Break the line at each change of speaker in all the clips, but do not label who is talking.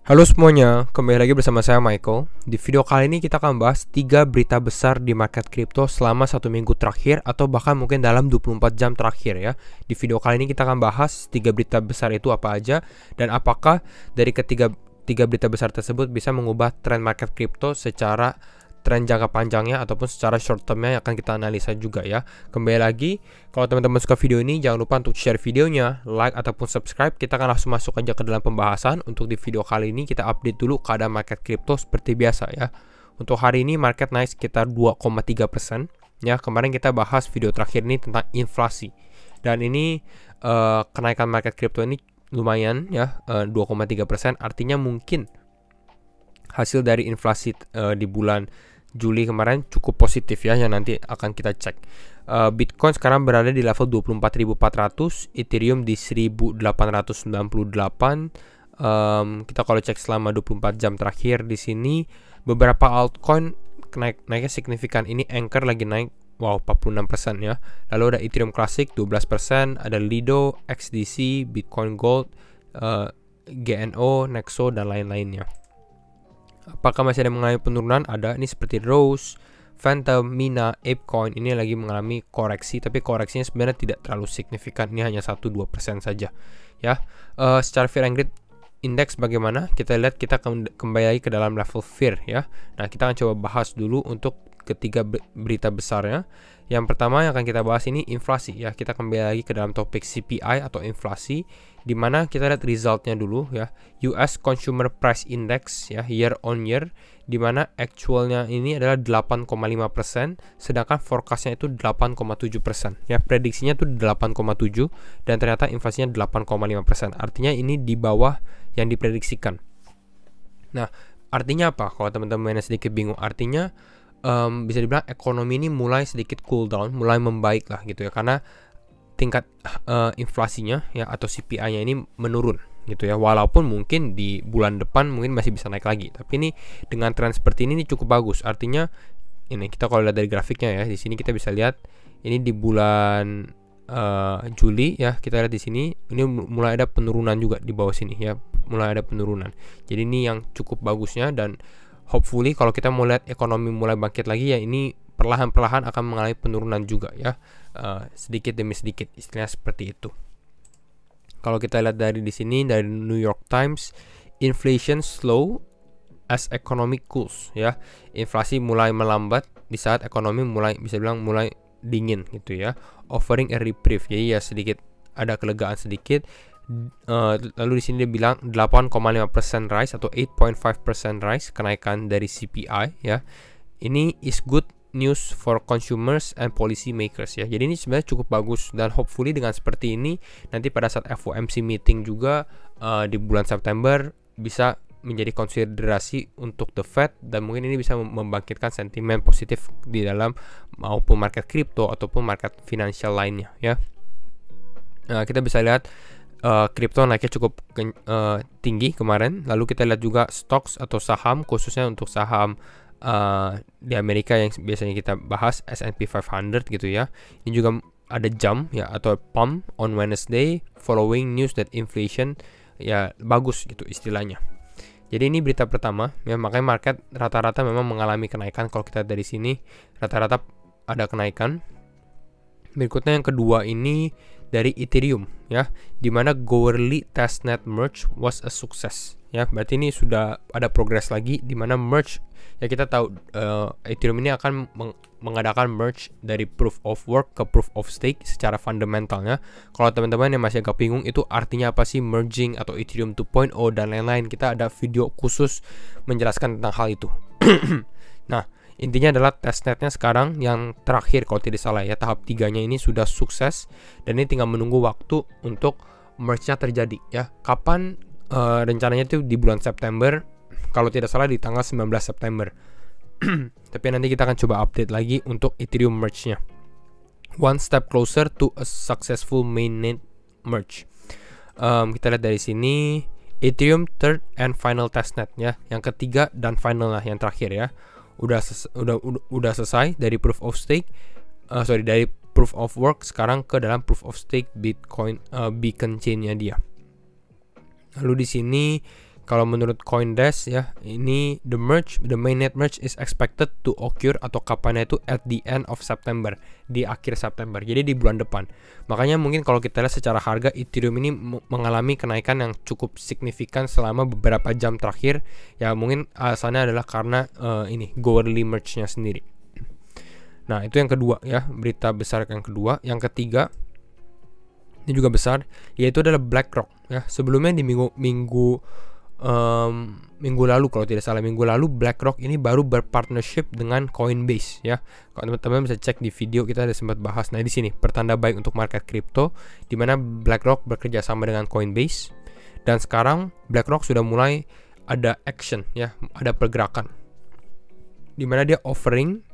Halo semuanya, kembali lagi bersama saya Michael. Di video kali ini kita akan bahas 3 berita besar di market kripto selama 1 minggu terakhir atau bahkan mungkin dalam 24 jam terakhir ya. Di video kali ini kita akan bahas 3 berita besar itu apa aja dan apakah dari tiga berita besar tersebut bisa mengubah tren market kripto secara tren jangka panjangnya ataupun secara short termnya yang akan kita analisa juga ya. Kembali lagi, kalau teman-teman suka video ini jangan lupa untuk share videonya, like ataupun subscribe. Kita akan langsung masuk aja ke dalam pembahasan. Untuk di video kali ini kita update dulu keadaan market kripto seperti biasa ya. Untuk hari ini market naik sekitar 2,3% ya. Kemarin kita bahas video terakhir ini tentang inflasi. Dan ini kenaikan market kripto ini lumayan ya, 2,3%, artinya mungkin hasil dari inflasi di bulan Juli kemarin cukup positif ya, yang nanti akan kita cek. Bitcoin sekarang berada di level 24.400, Ethereum di 1.898. Kita kalau cek selama 24 jam terakhir di sini beberapa altcoin naiknya signifikan. Ini Anchor lagi naik, wow, 46% ya. Lalu ada Ethereum Classic 12%, ada Lido, XDC, Bitcoin Gold, GNO, Nexo dan lain-lainnya. Apakah masih ada mengalami penurunan? Ada, ini seperti Rose, Phantom, Mina, ApeCoin ini lagi mengalami koreksi, tapi koreksinya sebenarnya tidak terlalu signifikan, ini hanya 1-2% saja ya. Secara Fear and Greed Index bagaimana? Kita lihat, kita kembali lagi ke dalam level Fear ya. Nah, kita akan coba bahas dulu untuk ketiga berita besarnya. Yang pertama yang akan kita bahas ini inflasi ya. Kita kembali lagi ke dalam topik CPI atau inflasi, dimana kita lihat resultnya dulu ya. US Consumer Price Index ya, year on year, dimana actualnya ini adalah 8,5%, sedangkan forecastnya itu 8,7% ya. Prediksinya itu 8,7 dan ternyata inflasinya 8,5%. Artinya ini di bawah yang diprediksikan. Nah, artinya apa? Kalau teman-teman sedikit bingung, artinya bisa dibilang ekonomi ini mulai sedikit cool down, mulai membaik lah gitu ya, karena tingkat inflasinya ya atau CPI-nya ini menurun gitu ya. Walaupun mungkin di bulan depan mungkin masih bisa naik lagi, tapi ini dengan tren seperti ini cukup bagus. Artinya ini kita kalau lihat dari grafiknya ya, di sini kita bisa lihat ini di bulan Juli ya, kita lihat di sini ini mulai ada penurunan juga di bawah sini ya, mulai ada penurunan. Jadi ini yang cukup bagusnya, dan hopefully kalau kita mau lihat ekonomi mulai bangkit lagi ya, ini perlahan-perlahan akan mengalami penurunan juga ya, sedikit demi sedikit, istilahnya seperti itu. Kalau kita lihat dari di sini dari New York Times, inflation slow as economic cools ya, inflasi mulai melambat di saat ekonomi mulai, bisa bilang mulai dingin gitu ya, offering a reprieve, jadi ya sedikit ada kelegaan sedikit. Lalu di sini dia bilang 8,5% rise atau 8.5% rise kenaikan dari CPI ya. Ini is good news for consumers and policy makers ya. Jadi ini sebenarnya cukup bagus, dan hopefully dengan seperti ini nanti pada saat FOMC meeting juga di bulan September bisa menjadi konsiderasi untuk the Fed, dan mungkin ini bisa membangkitkan sentimen positif di dalam maupun market kripto ataupun market finansial lainnya ya. Kita bisa lihat kripto naiknya cukup tinggi kemarin. Lalu kita lihat juga stocks atau saham, khususnya untuk saham di Amerika yang biasanya kita bahas S&P 500 gitu ya. Ini juga ada jump ya atau pump on Wednesday following news that inflation ya bagus gitu istilahnya. Jadi ini berita pertama ya, makanya market rata-rata memang mengalami kenaikan. Kalau kita dari sini rata-rata ada kenaikan. Berikutnya yang kedua ini dari Ethereum ya, dimana Goerli testnet merge was a success ya. Berarti ini sudah ada progres lagi, dimana merge ya, kita tahu Ethereum ini akan mengadakan merge dari proof of work ke proof of stake secara fundamentalnya. Kalau teman-teman yang masih agak bingung itu artinya apa sih merging atau Ethereum 2.0 dan lain-lain, kita ada video khusus menjelaskan tentang hal itu. Nah, intinya adalah testnetnya sekarang yang terakhir kalau tidak salah ya, tahap 3-nya ini sudah sukses, dan ini tinggal menunggu waktu untuk merge-nya terjadi ya. Kapan rencananya itu di bulan September, kalau tidak salah di tanggal 19 September. Tapi nanti kita akan coba update lagi untuk Ethereum merge-nya. One step closer to a successful mainnet merge. Kita lihat dari sini Ethereum third and final testnet ya, yang ketiga dan final lah, yang terakhir ya. Udah selesai dari proof of stake, dari proof of work sekarang ke dalam proof of stake Bitcoin beacon chain-nya dia. Lalu di sini Kalau menurut CoinDesk ya, ini the mainnet merge is expected to occur atau kapannya itu at the end of September, di akhir September. Jadi di bulan depan. Makanya mungkin kalau kita lihat secara harga, Ethereum ini mengalami kenaikan yang cukup signifikan selama beberapa jam terakhir. Ya mungkin alasannya adalah karena ini Goerli merge-nya sendiri. Nah, itu yang kedua ya, berita besar yang kedua. Yang ketiga, ini juga besar, yaitu adalah BlackRock ya. Sebelumnya di minggu lalu, kalau tidak salah minggu lalu, BlackRock ini baru berpartnership dengan Coinbase ya. Kalau teman-teman bisa cek di video, kita ada sempat bahas. Nah, di sini pertanda baik untuk market crypto, di mana BlackRock bekerja sama dengan Coinbase, dan sekarang BlackRock sudah mulai ada action ya, ada pergerakan, di mana dia offering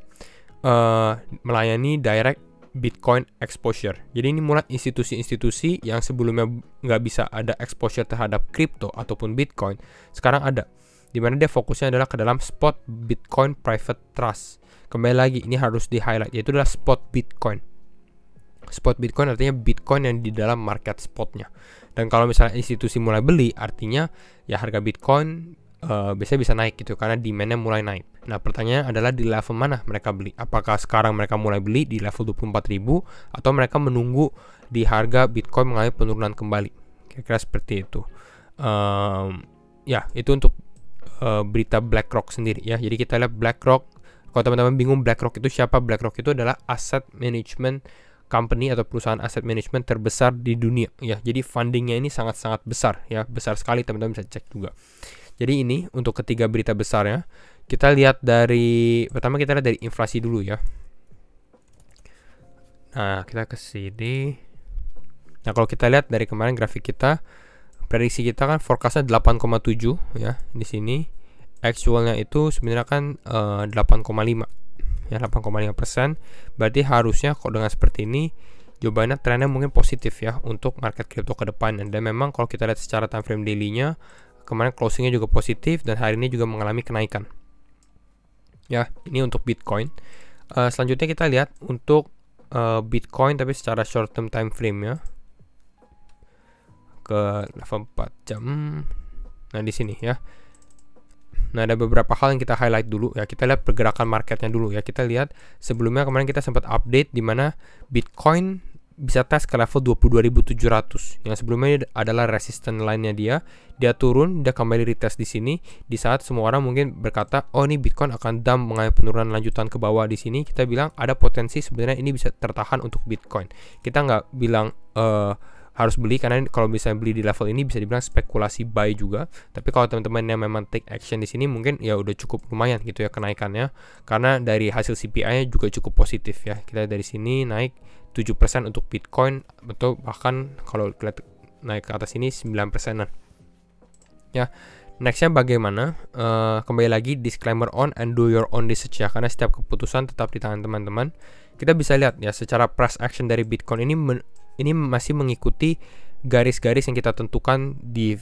melayani direct Bitcoin exposure. Jadi ini mulai institusi-institusi yang sebelumnya nggak bisa ada exposure terhadap crypto ataupun Bitcoin, sekarang ada. Dimana dia fokusnya adalah ke dalam spot Bitcoin private trust. Kembali lagi, ini harus di highlight, yaitu adalah spot Bitcoin. Spot Bitcoin artinya Bitcoin yang di dalam market spotnya. Dan kalau misalnya institusi mulai beli, artinya ya harga Bitcoin biasanya bisa naik gitu, karena demand-nya mulai naik. Nah, pertanyaannya adalah di level mana mereka beli? Apakah sekarang mereka mulai beli di level 24.000 atau mereka menunggu di harga Bitcoin mengalami penurunan kembali? Kira-kira seperti itu. Ya, itu untuk berita BlackRock sendiri ya. Jadi kita lihat BlackRock. Kalau teman-teman bingung BlackRock itu siapa? BlackRock itu adalah asset management company atau perusahaan aset management terbesar di dunia ya. Jadi fundingnya ini sangat-sangat besar ya, besar sekali, teman-teman bisa cek juga. Jadi ini untuk ketiga berita besarnya. Kita lihat pertama kita lihat dari inflasi dulu ya. Nah, kita ke sini. Nah, kalau kita lihat dari kemarin grafik kita, prediksi kita kan forecastnya 8,7 ya di sini. Actualnya itu sebenarnya kan 8,5 ya, 8,5%. Berarti harusnya kok dengan seperti ini, jawabannya trennya mungkin positif ya untuk market crypto ke depannya. Dan memang kalau kita lihat secara time frame daily-nya, kemarin closingnya juga positif dan hari ini juga mengalami kenaikan. Ya, ini untuk Bitcoin. Selanjutnya kita lihat untuk Bitcoin tapi secara short term time frame ya. Ke level 4 jam. Nah, di sini ya. Nah, ada beberapa hal yang kita highlight dulu ya. Kita lihat pergerakan marketnya dulu ya. Kita lihat sebelumnya kemarin kita sempat update di mana Bitcoin bisa tes ke level 22.700. Yang sebelumnya adalah resistance line-nya dia turun, dia kembali retest di sini. Di saat semua orang mungkin berkata, "Oh, ini Bitcoin akan dump mengalami penurunan lanjutan ke bawah." Di sini kita bilang ada potensi sebenarnya ini bisa tertahan untuk Bitcoin. Kita nggak bilang harus beli, karena kalau bisa beli di level ini bisa dibilang spekulasi buy juga. Tapi kalau teman-teman yang memang take action di sini, mungkin ya udah cukup lumayan gitu ya kenaikannya, karena dari hasil CPI-nya juga cukup positif ya. Kita dari sini naik 7% untuk Bitcoin, atau bahkan kalau lihat naik ke atas ini 9%-an. Ya, nextnya bagaimana? Kembali lagi disclaimer on and do your own research ya, karena setiap keputusan tetap di tangan teman-teman. Kita bisa lihat ya secara price action dari Bitcoin ini masih mengikuti garis-garis yang kita tentukan di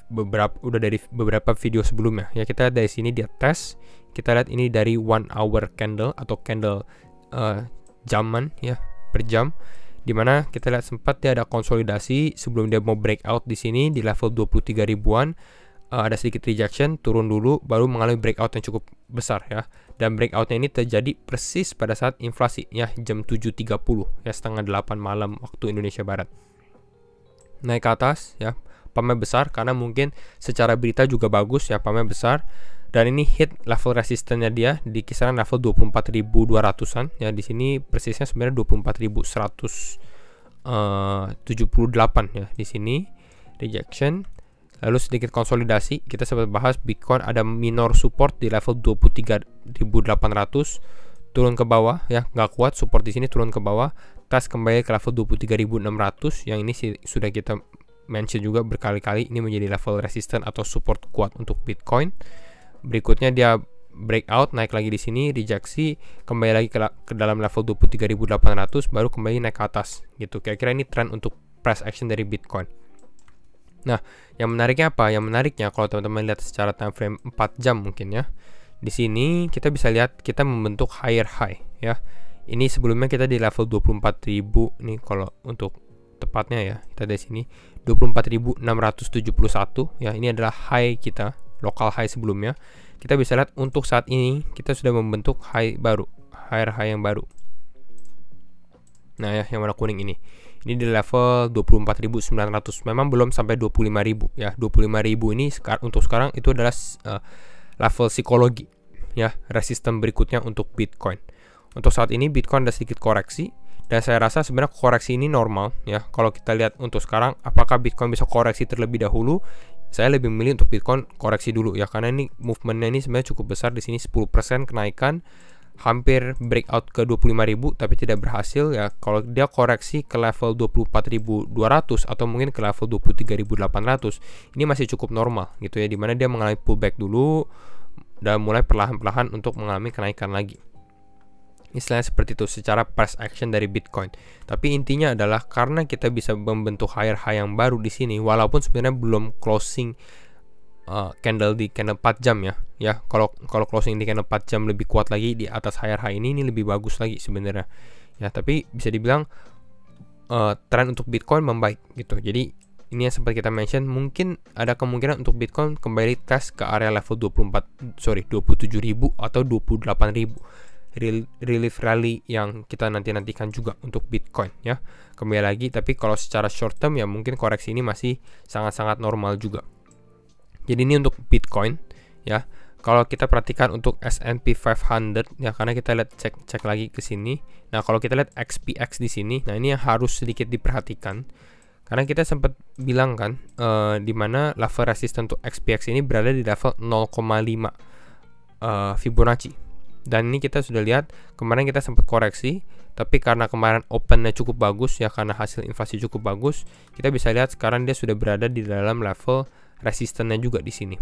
dari beberapa video sebelumnya ya. Kita lihat dari sini dia tes, kita lihat ini dari 1 hour candle atau candle jaman ya, per jam, dimana kita lihat sempat dia ada konsolidasi sebelum dia mau breakout di sini di level 23 ribuan. Ada sedikit rejection, turun dulu, baru mengalami breakout yang cukup besar ya. Dan breakoutnya ini terjadi persis pada saat inflasi ya, jam 7.30 ya, setengah 8 malam waktu Indonesia Barat. Naik ke atas ya, pumpnya besar karena mungkin secara berita juga bagus ya, pumpnya besar. Dan ini hit level resistennya dia di kisaran level 24.200-an ya. Di sini persisnya sebenarnya 24.178 ya. Di sini rejection. Lalu sedikit konsolidasi, kita sempat bahas Bitcoin ada minor support di level 23.800, turun ke bawah ya, nggak kuat support di sini, turun ke bawah, tes kembali ke level 23.600, yang ini sudah kita mention juga berkali-kali, ini menjadi level resistance atau support kuat untuk Bitcoin. Berikutnya dia breakout, naik lagi di sini, rejeksi, kembali lagi ke dalam level 23.800, baru kembali naik ke atas gitu. Kira-kira ini tren untuk price action dari Bitcoin. Nah, yang menariknya apa? Yang menariknya kalau teman-teman lihat secara time frame 4 jam mungkin ya. Di sini kita bisa lihat kita membentuk higher high ya. Ini sebelumnya kita di level 24.000 nih kalau untuk tepatnya ya. Kita dari sini 24.671 ya. Ini adalah high kita local high sebelumnya, kita bisa lihat untuk saat ini kita sudah membentuk high baru, higher high yang baru. Nah ya, yang warna kuning ini di level 24.900. Memang belum sampai 25.000 ya. 25.000 ini untuk sekarang itu adalah level psikologi ya, resisten berikutnya untuk Bitcoin. Untuk saat ini Bitcoin ada sedikit koreksi, dan saya rasa sebenarnya koreksi ini normal ya. Kalau kita lihat untuk sekarang, apakah Bitcoin bisa koreksi terlebih dahulu? Saya lebih memilih untuk Bitcoin koreksi dulu ya, karena ini movementnya ini sebenarnya cukup besar di sini, 10% kenaikan, hampir breakout ke 25.000 tapi tidak berhasil ya. Kalau dia koreksi ke level 24.200 atau mungkin ke level 23.800, ini masih cukup normal gitu ya, dimana dia mengalami pullback dulu dan mulai perlahan-lahan untuk mengalami kenaikan lagi. Istilahnya seperti itu secara price action dari Bitcoin. Tapi intinya adalah karena kita bisa membentuk higher high yang baru di sini, walaupun sebenarnya belum closing candle di candle 4 jam ya. Ya, kalau closing di candle 4 jam lebih kuat lagi di atas higher high ini lebih bagus lagi sebenarnya. Ya, tapi bisa dibilang tren untuk Bitcoin membaik gitu. Jadi ini yang sempat kita mention, mungkin ada kemungkinan untuk Bitcoin kembali tes ke area level 27.000 atau 28.000. Relief rally yang kita nantikan juga untuk Bitcoin ya. Kembali lagi, tapi kalau secara short term ya mungkin koreksi ini masih sangat-sangat normal juga. Jadi ini untuk Bitcoin ya. Kalau kita perhatikan untuk S&P 500 ya, karena kita lihat cek lagi ke sini. Nah, kalau kita lihat XPX di sini, nah ini yang harus sedikit diperhatikan. Karena kita sempat bilang kan di mana level resisten untuk XPX ini berada di level 0,5 Fibonacci. Dan ini kita sudah lihat kemarin kita sempat koreksi, tapi karena kemarin opennya cukup bagus ya, karena hasil inflasi cukup bagus, kita bisa lihat sekarang dia sudah berada di dalam level resistennya juga di sini,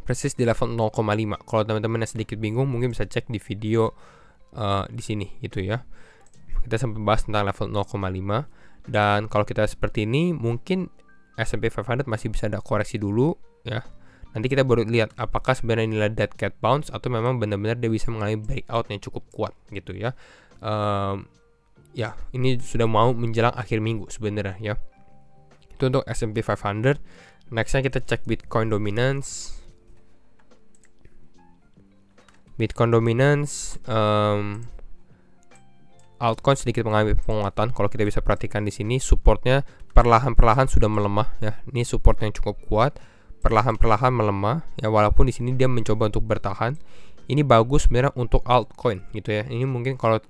persis di level 0,5. Kalau teman-teman yang sedikit bingung mungkin bisa cek di video di sini gitu ya. Kita sempat bahas tentang level 0,5, dan kalau kita seperti ini mungkin S&P 500 masih bisa ada koreksi dulu ya. Nanti kita baru lihat apakah sebenarnya nilai dead cat bounce atau memang benar-benar dia bisa mengalami breakout yang cukup kuat gitu ya. Ya, ini sudah mau menjelang akhir minggu sebenarnya ya. Itu untuk S&P 500. Nextnya kita cek Bitcoin dominance. Bitcoin dominance, altcoin sedikit mengalami penguatan. Kalau kita bisa perhatikan di sini, supportnya perlahan-perlahan sudah melemah ya. Ini support yang cukup kuat, perlahan-perlahan melemah ya, walaupun di sini dia mencoba untuk bertahan. Ini bagus sebenarnya untuk altcoin gitu ya. Ini mungkin kalau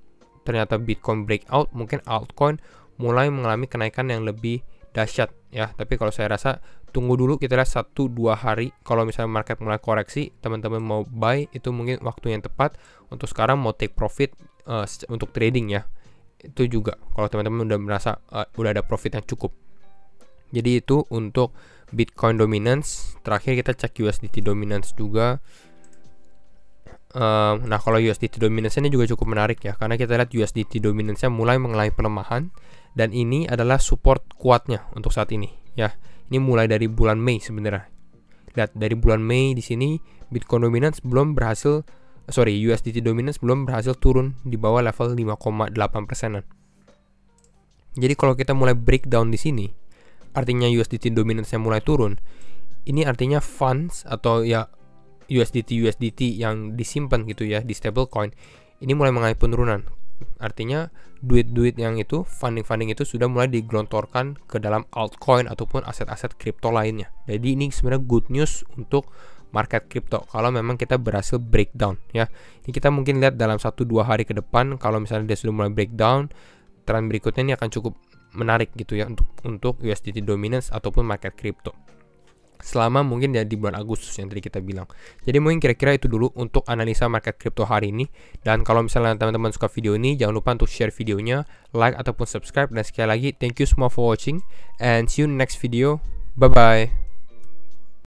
ternyata Bitcoin breakout, mungkin altcoin mulai mengalami kenaikan yang lebih dahsyat ya. Tapi kalau saya rasa tunggu dulu, kita lihat 1-2 hari. Kalau misalnya market mulai koreksi, teman-teman mau buy, itu mungkin waktu yang tepat. Untuk sekarang mau take profit untuk trading ya, itu juga kalau teman-teman udah merasa udah ada profit yang cukup. Jadi itu untuk Bitcoin dominance. Terakhir kita cek USDT dominance juga. Nah, kalau USDT dominance ini juga cukup menarik ya, karena kita lihat USDT dominance-nya mulai mengalami pelemahan, dan ini adalah support kuatnya untuk saat ini ya. Ini mulai dari bulan Mei sebenarnya. Lihat dari bulan Mei di sini Bitcoin dominance belum berhasil, USDT dominance belum berhasil turun di bawah level 5,8%-an. Jadi kalau kita mulai breakdown di sini, artinya USDT dominance-nya mulai turun. Ini artinya funds atau ya USDT yang disimpan gitu ya di stablecoin ini mulai mengalami penurunan. Artinya duit-duit yang itu, funding itu sudah mulai digelontorkan ke dalam altcoin ataupun aset-aset kripto lainnya. Jadi ini sebenarnya good news untuk market kripto kalau memang kita berhasil breakdown ya. Ini kita mungkin lihat dalam 1-2 hari ke depan, kalau misalnya dia sudah mulai breakdown, tren berikutnya ini akan cukup menarik gitu ya untuk USDT dominance ataupun market kripto. Selama mungkin ya di bulan Agustus yang tadi kita bilang. Jadi mungkin kira-kira itu dulu untuk analisa market crypto hari ini. Dan kalau misalnya teman-teman suka video ini, jangan lupa untuk share videonya, like ataupun subscribe. Dan sekali lagi, thank you semua for watching, and see you in next video. Bye bye.